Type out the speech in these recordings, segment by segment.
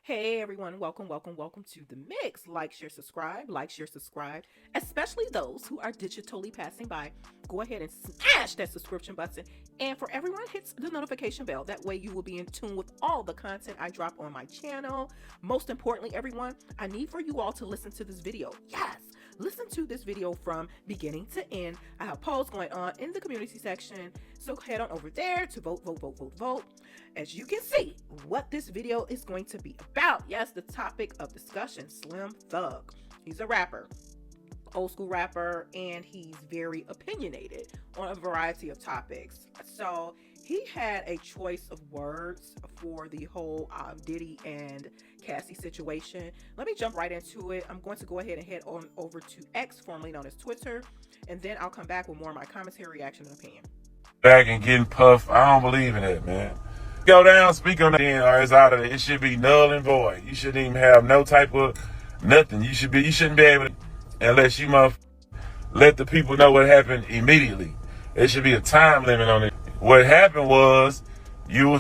Hey everyone, welcome to the mix. Like, share, subscribe, especially those who are digitally passing by. Go ahead and smash that subscription button. And for everyone, hit the notification bell. That way you will be in tune with all the content I drop on my channel. Most importantly, everyone, I need for you all to listen to this video. Yes, listen to this video from beginning to end. I have polls going on in the community section. So head on over there to vote. As you can see, what this video is going to be about. Yes, the topic of discussion, Slim Thug. He's a rapper, old school rapper, and he's very opinionated on a variety of topics. So he had a choice of words for the whole Diddy and Cassie situation. Let me jump right into it. I'm going to go ahead and head on over to X, formerly known as Twitter, and then I'll come back with more of my commentary, reaction, and opinion. Back and getting puffed. I don't believe in that, man. Go down, speak on that, or it's out of it. It should be null and void. You shouldn't even have no type of nothing. You shouldn't be able to, unless you must let the people know what happened immediately. There should be a time limit on it. What happened was you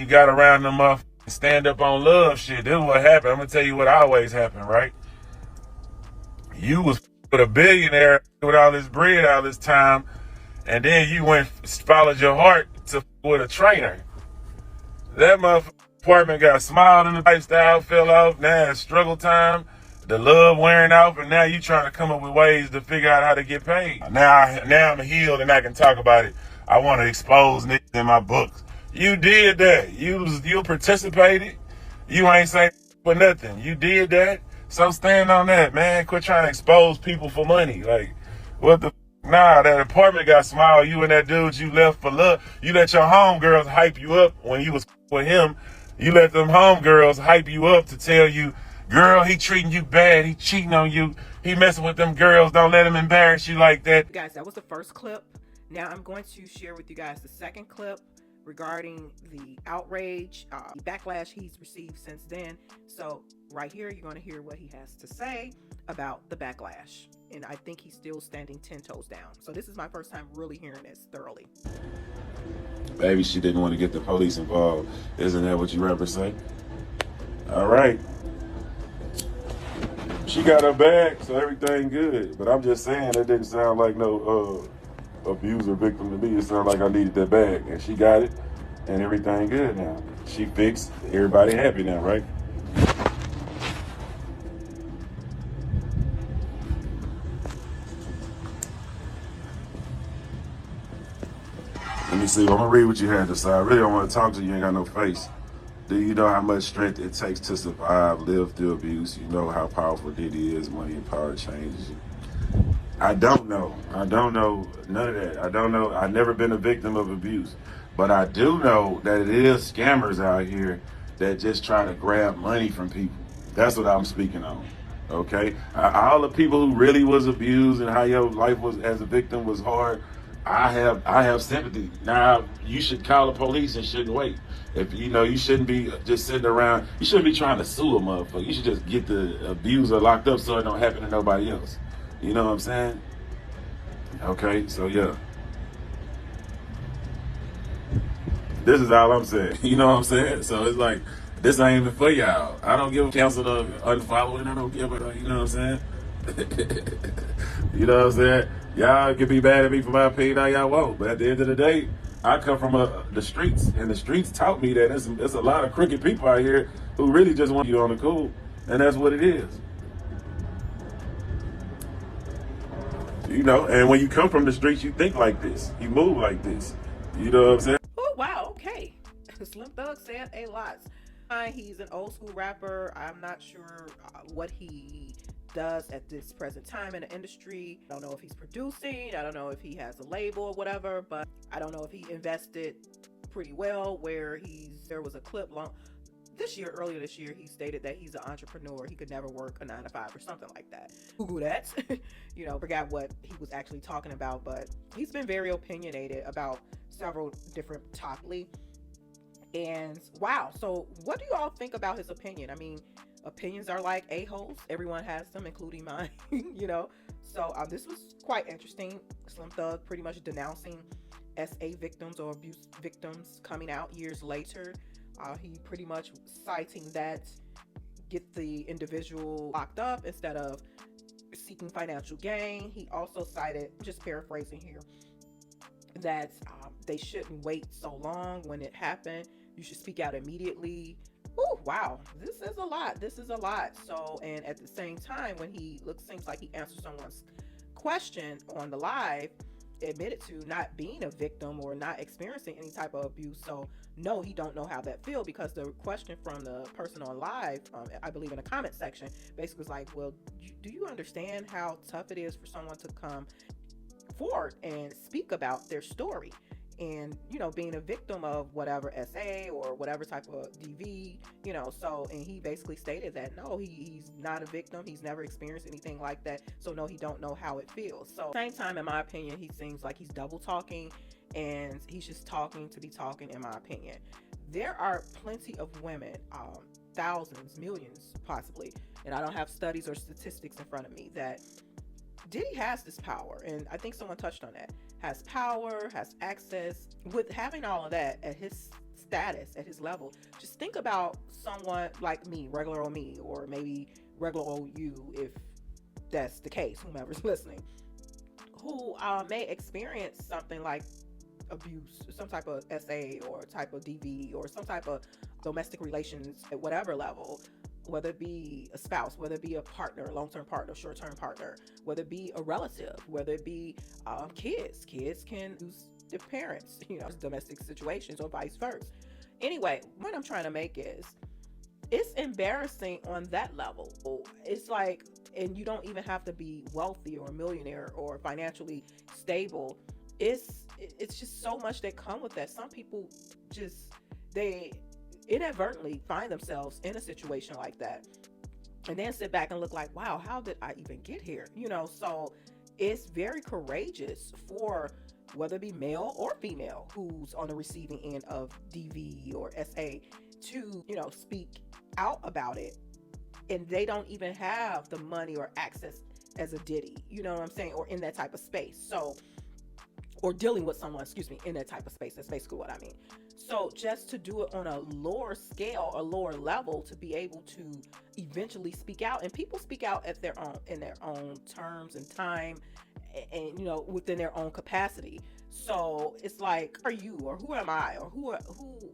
got around them up stand up on love shit. This is what happened. I'm gonna tell you what always happened, right? You was with a billionaire with all this bread all this time, and then you went followed your heart to with a trainer. That motherfucking apartment got smiled in the lifestyle, fell off. Now it's struggle time. The love wearing off, and now you trying to come up with ways to figure out how to get paid. Now I'm healed and I can talk about it. I want to expose niggas in my books. You did that. You participated. You ain't saying for nothing. You did that. So stand on that, man. Quit trying to expose people for money. Like, what the Nah, that apartment got small. You and that dude you left for love. You let your homegirls hype you up when you was with him. You let them homegirls hype you up to tell you, girl, he treating you bad. He cheating on you. He messing with them girls. Don't let him embarrass you like that. Guys, that was the first clip. Now I'm going to share with you guys the second clip regarding the outrage, the backlash he's received since then. So right here, you're going to hear what he has to say about the backlash. And I think he's still standing 10 toes down. So this is my first time really hearing this thoroughly. Maybe she didn't want to get the police involved. Isn't that what you represent? All right. She got her bag, so everything good. But I'm just saying that didn't sound like no abuser victim to me. It sounded like I needed that bag, and she got it, and everything good now. She fixed. Everybody happy now, right? Let me see. I'm gonna read what you had to say. I really don't want to talk to you. You ain't got no face. Do you know how much strength it takes to survive, live through abuse? You know how powerful Diddy is. Money and power changes you. I don't know. I don't know none of that. I don't know. I've never been a victim of abuse. But I do know that it is scammers out here that just try to grab money from people. That's what I'm speaking on. Okay? All the people who really was abused and how your life was as a victim was hard, I have sympathy. Now you should call the police and shouldn't wait. If you shouldn't be just sitting around. You shouldn't be trying to sue a motherfucker. You should just get the abuser locked up so it don't happen to nobody else. You know what I'm saying? Okay, so yeah. This is all I'm saying. You know what I'm saying? So it's like, this ain't even for y'all. I don't give a cancel to unfollow it. I don't give a, you know what I'm saying? You know what I'm saying? Y'all can be mad at me for my opinion all y'all want. But at the end of the day, I come from the streets. And the streets taught me that there's a lot of crooked people out here who really just want you on the cool. And that's what it is. And when you come from the streets, you think like this. You move like this. You know what I'm saying? Oh, wow. Okay. Slim Thug said a lot. He's an old school rapper. I'm not sure what he does at this present time in the industry. I don't know if he's producing. I don't know if he has a label or whatever, but I don't know if he invested pretty well where there was a clip earlier this year, he stated that he's an entrepreneur. He could never work a 9 to 5 or something like that. Google that. Forgot what he was actually talking about, but he's been very opinionated about several different topics. And wow, so what do you all think about his opinion? I mean, opinions are like a-holes. Everyone has them, including mine, So this was quite interesting. Slim Thug pretty much denouncing SA victims or abuse victims coming out years later. He pretty much citing that get the individual locked up instead of seeking financial gain. He also cited, just paraphrasing here, that they shouldn't wait so long when it happened. You should speak out immediately. Oh, wow. This is a lot. This is a lot. So, and at the same time, when seems like he answered someone's question on the live, admitted to not being a victim or not experiencing any type of abuse. So no, he don't know how that feel, because the question from the person on live, I believe in the comment section, basically was like, well, do you understand how tough it is for someone to come forward and speak about their story? And, being a victim of whatever SA or whatever type of DV, so, and he basically stated that no, he's not a victim. He's never experienced anything like that. So no, he don't know how it feels. So same time, in my opinion, he seems like he's double talking, and he's just talking to be talking, in my opinion. There are plenty of women, thousands, millions possibly, and I don't have studies or statistics in front of me, that Diddy has this power, and I think someone touched on that. Has power, has access. With having all of that at his status, at his level, just think about someone like me, regular old me, or maybe regular old you, if that's the case, whomever's listening, who may experience something like abuse, some type of SA or type of DV, or some type of domestic relations at whatever level, whether it be a spouse, whether it be a partner, long-term partner, short-term partner, whether it be a relative, whether it be kids. Kids can lose their parents, domestic situations, or vice versa. Anyway, what I'm trying to make is, it's embarrassing on that level. It's like, and you don't even have to be wealthy or a millionaire or financially stable. It's just so much that come with that. Some people they inadvertently find themselves in a situation like that, and then sit back and look like, wow, how did I even get here? So it's very courageous for, whether it be male or female, who's on the receiving end of DV or SA, to speak out about it, and they don't even have the money or access as a Diddy, you know what I'm saying, or in that type of space. So, or dealing with someone, in that type of space. That's basically what I mean. So just to do it on a lower scale, a lower level, to be able to eventually speak out, and people speak out in their own terms and time, and within their own capacity. So it's like, are you, or who am I, or who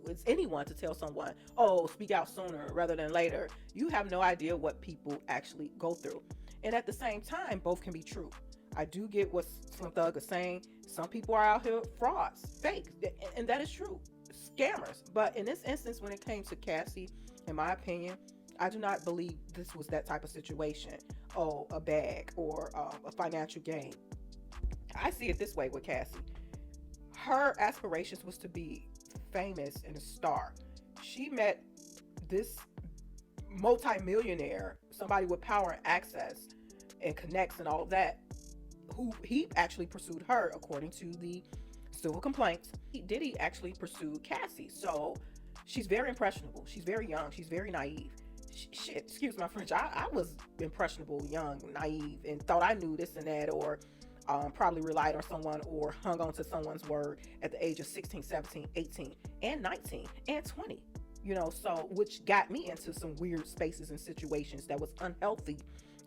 is anyone to tell someone, oh, speak out sooner rather than later? You have no idea what people actually go through. And at the same time, both can be true. I do get what Slim Thug is saying. Some people are out here frauds, fake, and that is true. Scammers. But in this instance, when it came to Cassie, in my opinion, I do not believe this was that type of situation. Oh, a bag or a financial gain. I see it this way with Cassie. Her aspirations was to be famous and a star. She met this multi-millionaire, somebody with power and access and connects and all of that, who he actually pursued her, according to the civil complaints. Diddy actually pursued Cassie. So she's very impressionable. She's very young. She's very naive. Shit, excuse my French. I was impressionable, young, naive, and thought I knew this and that, or probably relied on someone or hung on to someone's word at the age of 16, 17, 18, and 19, and 20. So which got me into some weird spaces and situations that was unhealthy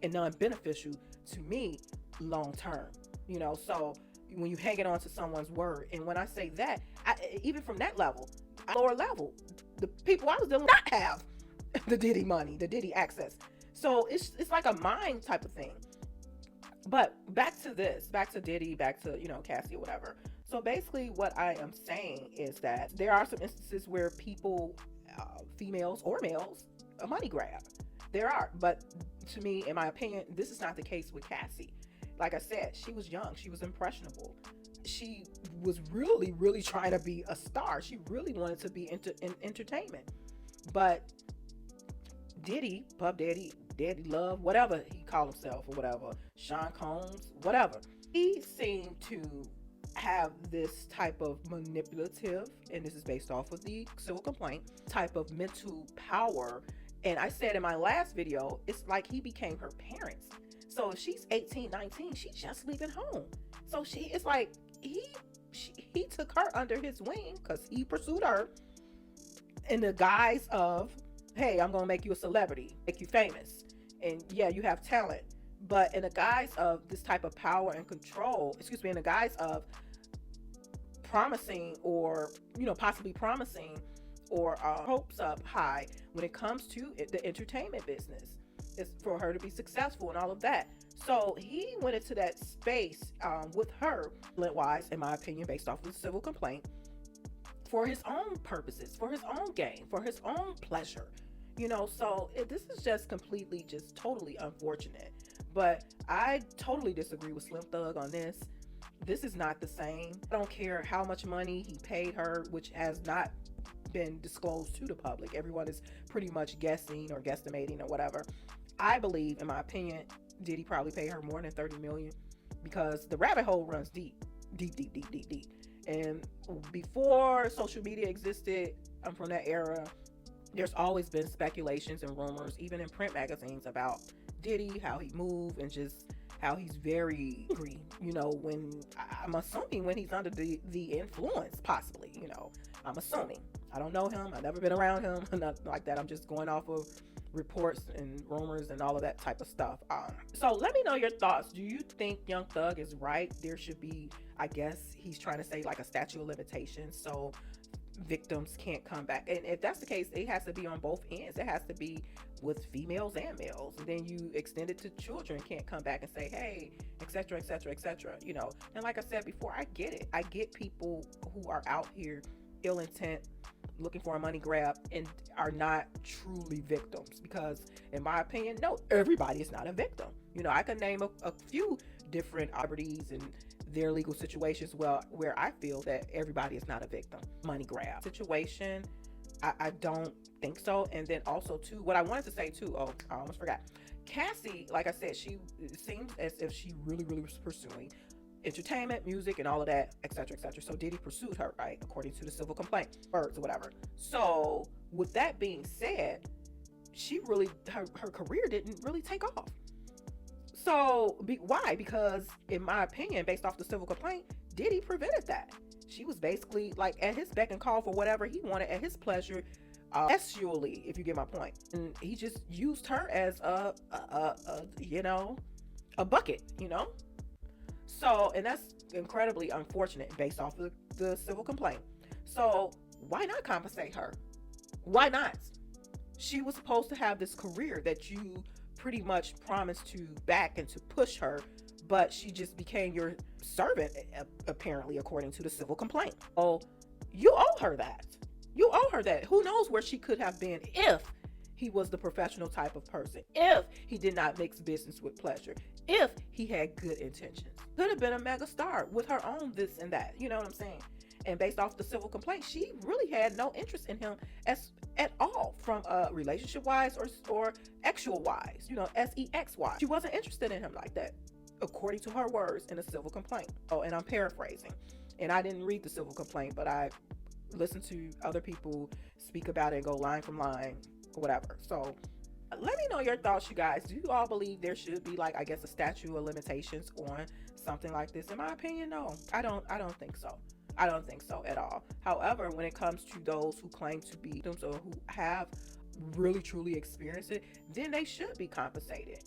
and non-beneficial to me long term. So when you hanging on to someone's word, and when I say that, even from that level, lower level, the people I was dealing with not have the Diddy money, the Diddy access. So it's like a mind type of thing. But back to Diddy, back to Cassie or whatever. So basically, what I am saying is that there are some instances where people, females or males, a money grab. There are, but to me, in my opinion, this is not the case with Cassie. Like I said, she was young, she was impressionable. She was really, really trying to be a star. She really wanted to be in entertainment. But Diddy, Puff Daddy, Daddy Love, whatever he called himself, or whatever, Sean Combs, whatever, he seemed to have this type of manipulative, and this is based off of the civil complaint, type of mental power. And I said in my last video, it's like he became her parents. So if she's 18, 19, she's just leaving home. So it's like he took her under his wing, because he pursued her in the guise of hey, I'm gonna make you a celebrity, make you famous, and yeah, you have talent. But in the guise of this type of power and control, excuse me, in the guise of promising or possibly promising or hopes up high when it comes to the entertainment business, it's for her to be successful and all of that. So he went into that space with her, wise, in my opinion, based off of the civil complaint, for his own purposes, for his own gain, for his own pleasure. So this is just completely, just totally unfortunate. But I totally disagree with Slim Thug on this. This is not the same. I don't care how much money he paid her, which has not been disclosed to the public. Everyone is pretty much guessing or guesstimating or whatever. I believe, in my opinion, Diddy probably paid her more than 30 million, because the rabbit hole runs deep, deep, deep, deep, deep, deep. And before social media existed, I'm from that era, there's always been speculations and rumors, even in print magazines, about Diddy, how he moved, and just how he's very angry, when I'm assuming when he's under the influence, possibly, I'm assuming. I don't know him. I've never been around him, nothing like that. I'm just going off of reports and rumors and all of that type of stuff. So let me know your thoughts. Do you think Young Thug is right? There should be, I guess he's trying to say, like a statute of limitations, so victims can't come back. And if that's the case, it has to be on both ends. It has to be with females and males. And then you extend it to children, can't come back and say, hey, etc., etc., etc. And like I said before, I get it. I get people who are out here ill intent, looking for a money grab, and are not truly victims, because in my opinion, no, everybody is not a victim. I can name a few different properties and their legal situations where I feel that everybody is not a victim. Money grab situation, I don't think so. And then also too, what I wanted to say too, I almost forgot. Cassie, like I said, it seems as if she really, really was pursuing entertainment, music, and all of that, etc., etc. So Diddy pursued her, right, according to the civil complaint, birds or whatever. So with that being said, she really, her career didn't really take off. So why? Because in my opinion, based off the civil complaint, Diddy prevented that. She was basically like at his beck and call for whatever he wanted at his pleasure, sexually, if you get my point. And he just used her as a bucket, So, and that's incredibly unfortunate based off of the civil complaint. So why not compensate her? Why not? She was supposed to have this career that you pretty much promised to back and to push her, but she just became your servant, apparently, according to the civil complaint. Oh, you owe her that. You owe her that. Who knows where she could have been if he was the professional type of person, if he did not mix business with pleasure, if he had good intentions. Could have been a mega star with her own this and that. You know what I'm saying? And based off the civil complaint, she really had no interest in him at all, from relationship wise or sexual wise, sex wise. She wasn't interested in him like that, according to her words in the civil complaint. Oh, and I'm paraphrasing. And I didn't read the civil complaint, but I listened to other people speak about it and go line from line, whatever. So let me know your thoughts, you guys. Do you all believe there should be, like, I guess, a statute of limitations on something like this? In my opinion, no. I don't think so. I don't think so at all. However, when it comes to those who claim to be victims or who have really truly experienced it, then they should be compensated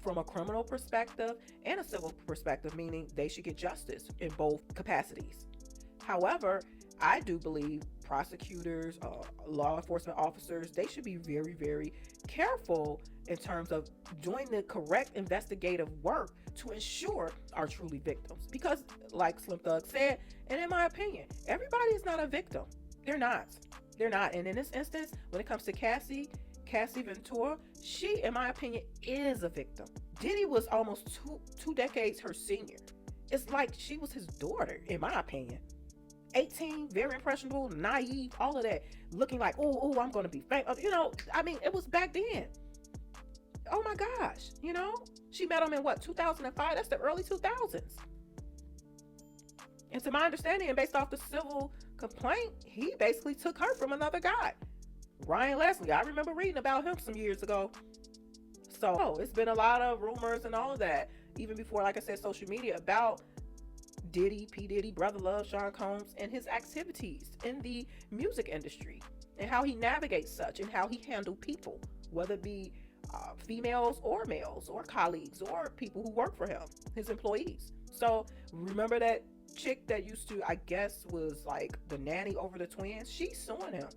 from a criminal perspective and a civil perspective, meaning they should get justice in both capacities. However, I do believe prosecutors, law enforcement officers, they should be very, very careful in terms of doing the correct investigative work to ensure are truly victims. Because like Slim Thug said, and in my opinion, everybody is not a victim. They're not. And in this instance, when it comes to Cassie Ventura, she, in my opinion, is a victim. Diddy was almost two decades her senior. It's like she was his daughter, in my opinion. 18, very impressionable, naive, all of that, looking like, oh, I'm going to be famous. It was back then. Oh my gosh, she met him in 2005? That's the early 2000s. And to my understanding, and based off the civil complaint, he basically took her from another guy, Ryan Leslie. I remember reading about him some years ago. So it's been a lot of rumors and all of that, even before, like I said, social media, about Diddy, P. Diddy, Brother Love, Sean Combs, and his activities in the music industry. and how he navigates such and how he handled people, whether it be females or males or colleagues or people who work for him, his employees. So remember that chick that used to, I guess, was like the nanny over the twins? She's suing him,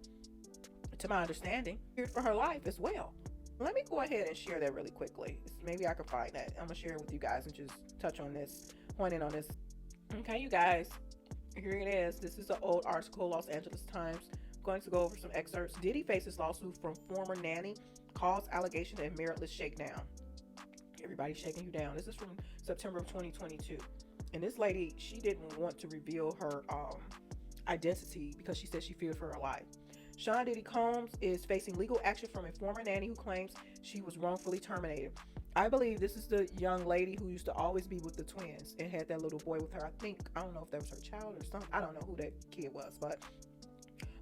to my understanding, for her life as well. Let me go ahead and share that really quickly. Maybe I can find that. I'm gonna share it with you guys and just touch on this, point in on this. Okay, you guys, here it is. This is an old article, Los Angeles Times. I'm going to go over some excerpts. Diddy faces lawsuit from former nanny, calls allegation and meritless shakedown. Everybody's shaking you down. This is from September of 2022. And this lady, she didn't want to reveal her identity because she said she feared for her life. Sean Diddy Combs is facing legal action from a former nanny who claims she was wrongfully terminated. I believe this is the young lady who used to always be with the twins and had that little boy with her. I don't know if that was her child or something. I don't know who that kid was, but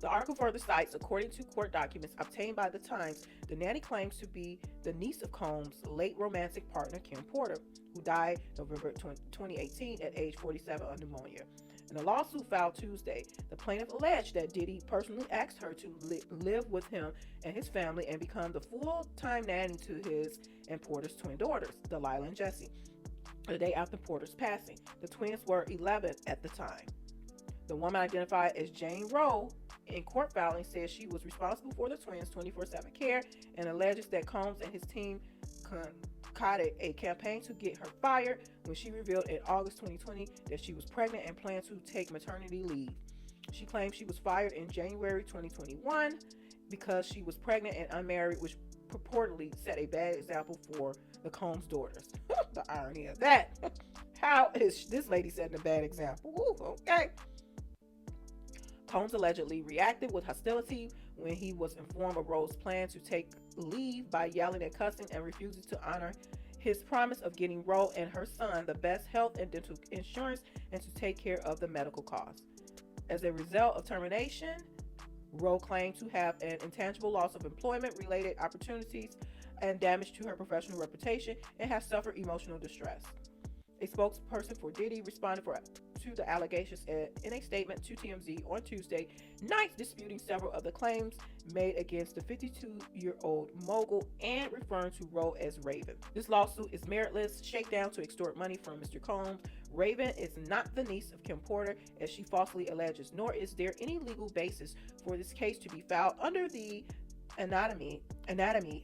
the article further cites, according to court documents obtained by the Times, the nanny claims to be the niece of Combs' late romantic partner, Kim Porter, who died November 2018 at age 47 of pneumonia. In a lawsuit filed Tuesday, the plaintiff alleged that Diddy personally asked her to live with him and his family and become the full-time nanny to his and Porter's twin daughters, Delilah and Jessie, the day after Porter's passing. The twins were 11 at the time. The woman, identified as Jane Rowe, in court filing says she was responsible for the twins' 24/7 care and alleges that Combs and his team concocted a campaign to get her fired when she revealed in August 2020 that she was pregnant and planned to take maternity leave. She claimed she was fired in January 2021 because she was pregnant and unmarried, which purportedly set a bad example for the Combs daughters. The irony of that. How is this lady setting a bad example? Ooh, okay. Combs allegedly reacted with hostility when he was informed of Rowe's plan to take leave by yelling and cussing and refusing to honor his promise of getting Rowe and her son the best health and dental insurance and to take care of the medical costs. As a result of termination, Rowe claimed to have an intangible loss of employment-related opportunities and damage to her professional reputation and has suffered emotional distress. A spokesperson for Diddy responded to the allegations in a statement to TMZ on Tuesday night, disputing several of the claims made against the 52-year-old mogul and referring to Rowe as Raven. This lawsuit is meritless shakedown to extort money from Mr. Combs. Raven is not the niece of Kim Porter, as she falsely alleges, nor is there any legal basis for this case to be filed under the anatomy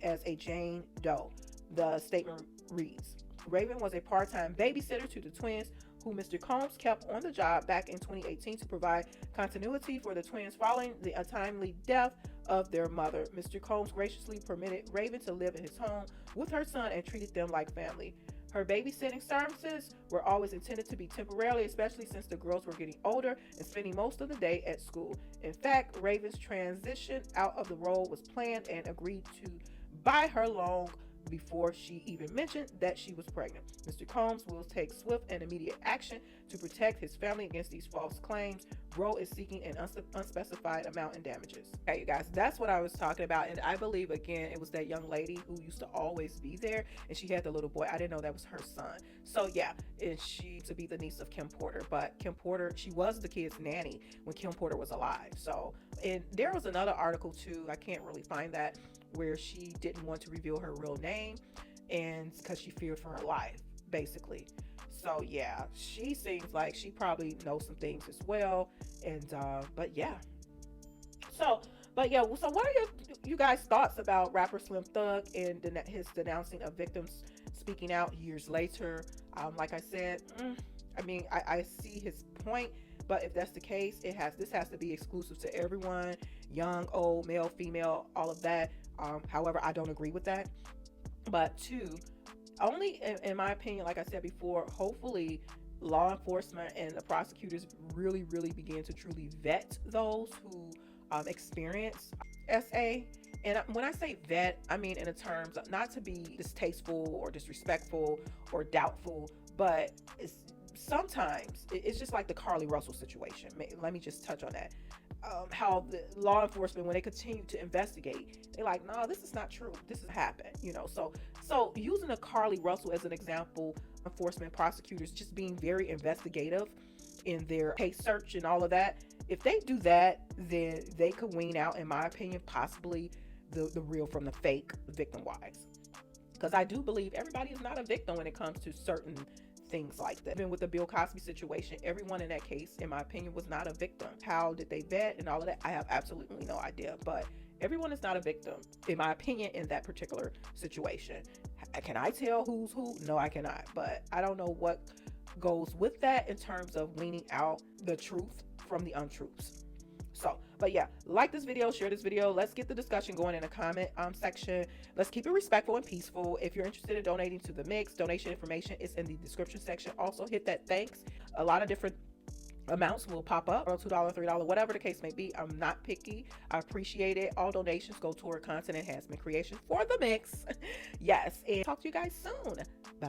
as a Jane Doe, the statement reads. Raven was a part-time babysitter to the twins, who Mr. Combs kept on the job back in 2018 to provide continuity for the twins following the untimely death of their mother. Mr. Combs graciously permitted Raven to live in his home with her son and treated them like family. Her babysitting services were always intended to be temporarily, especially since the girls were getting older and spending most of the day at school. In fact, Raven's transition out of the role was planned and agreed to by her long before she even mentioned that she was pregnant. Mr. Combs will take swift and immediate action to protect his family against these false claims. Rowe is seeking an unspecified amount in damages. Okay, you guys, that's what I was talking about. And I believe, again, it was that young lady who used to always be there, and she had the little boy. I didn't know that was her son. So yeah, and she to be the niece of Kim Porter. But Kim Porter, she was the kid's nanny when Kim Porter was alive. So, and there was another article too, I can't really find that, where she didn't want to reveal her real name and because she feared for her life, basically. So yeah, she seems like she probably knows some things as well. And but yeah, so what are you guys thoughts about rapper Slim Thug and his denouncing of victims speaking out years later? Like I said, I mean, I see his point, but if that's the case, this has to be exclusive to everyone, young, old, male, female, all of that. However, I don't agree with that. But two, only in my opinion, like I said before, hopefully law enforcement and the prosecutors really, really begin to truly vet those who experience SA. And when I say vet, I mean in the terms of not to be distasteful or disrespectful or doubtful, but sometimes it's just like the Carly Russell situation. Let me just touch on that. How the law enforcement, when they continue to investigate, they're like, no, this is not true. This has happened, So using a Carly Russell as an example, enforcement prosecutors just being very investigative in their case search and all of that, If they do that, then they could wean out, in my opinion, possibly the real from the fake victim wise. Because I do believe everybody is not a victim when it comes to certain things like that. Even with the Bill Cosby situation, everyone in that case, in my opinion, was not a victim. How did they vet and all of that? I have absolutely no idea. But everyone is not a victim, in my opinion, in that particular situation. Can I tell who's who? No, I cannot. But I don't know what goes with that in terms of weaning out the truth from the untruths. So, but yeah, like this video, share this video. Let's get the discussion going in the comment section. Let's keep it respectful and peaceful. If you're interested in donating to the mix, donation information is in the description section. Also hit that thanks. A lot of different amounts will pop up, $2, $3, whatever the case may be. I'm not picky. I appreciate it. All donations go toward content enhancement creation for the mix. Yes, and talk to you guys soon. Bye.